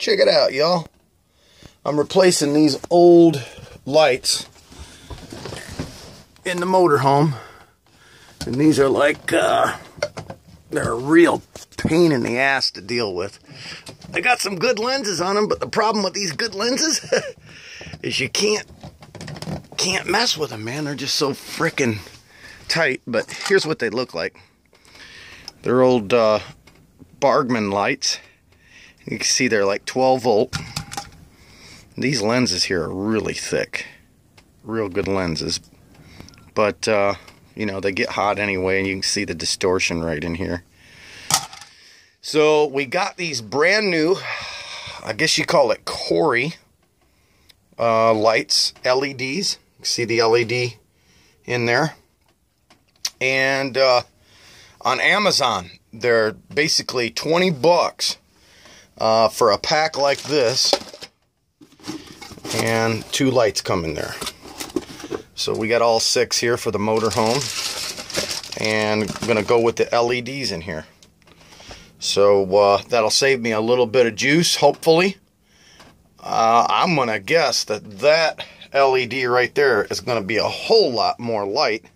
Check it out, y'all. I'm replacing these old lights in the motorhome. And these are like, they're a real pain in the ass to deal with. I got some good lenses on them, but the problem with these good lenses is you can't mess with them, man. They're just so freaking tight. But here's what they look like. They're old Bargman lights. You can see they're like 12 volt. These lenses here are really thick. Real good lenses. But, you know, they get hot anyway, and you can see the distortion right in here. So we got these brand new, I guess you call it Kohree lights, LEDs. You see the LED in there. And on Amazon, they're basically 20 bucks for a pack like this. And 2 lights come in there. So we got all 6 here for the motorhome. And I'm going to go with the LEDs in here. So that'll save me a little bit of juice, hopefully. I'm going to guess that LED right there is going to be a whole lot more light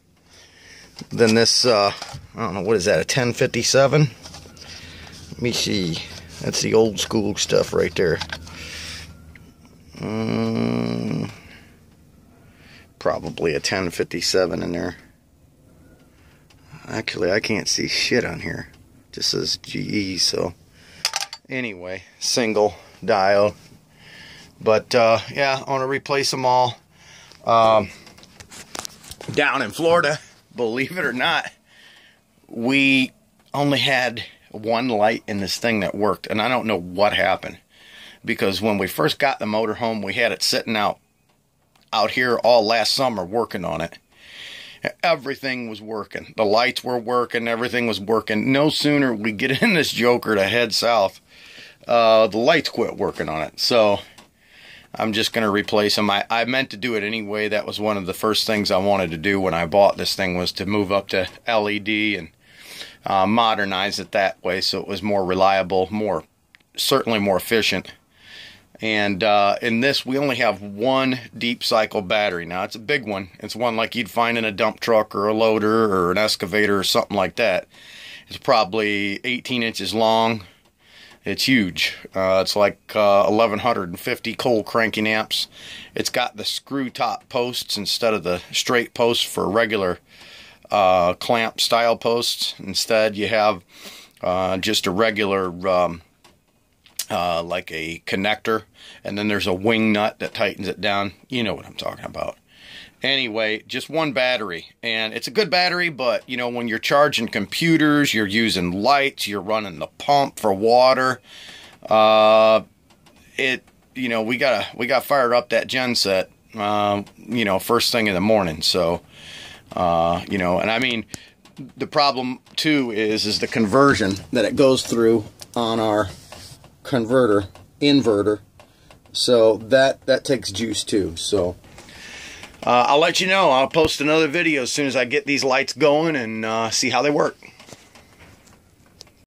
than this, I don't know, what is that, a 1057? Let me see. That's the old school stuff right there. Probably a 1057 in there. Actually, I can't see shit on here. It just says GE, so anyway, single diode. But yeah, I want to replace them all. Down in Florida, believe it or not, we only had one light in this thing that worked, and I don't know what happened. Because when we first got the motorhome, we had it sitting out here all last summer working on it. Everything was working. The lights were working. Everything was working. No sooner we get in this joker to head south, the lights quit working on it. So I'm just going to replace them. I meant to do it anyway. That was one of the first things I wanted to do when I bought this thing, was to move up to LED and modernize it that way so it was more reliable, certainly more efficient. And in this, we only have one deep cycle battery. Now, it's a big one. It's one like you'd find in a dump truck or a loader or an excavator or something like that. It's probably 18 inches long. It's huge. It's like 1150 cold cranking amps. It's got the screw top posts instead of the straight posts for regular clamp style posts. Instead, you have just a regular like a connector, and then there's a wing nut that tightens it down. You know what I'm talking about. Anyway, just one battery, and it's a good battery, but you know, when you're charging computers, you're using lights, you're running the pump for water, you know, we got fired up that gen set, you know, first thing in the morning. So you know, and I mean, the problem too is the conversion that it goes through on our inverter, so that takes juice too. So I'll let you know. I'll post another video as soon as I get these lights going and see how they work.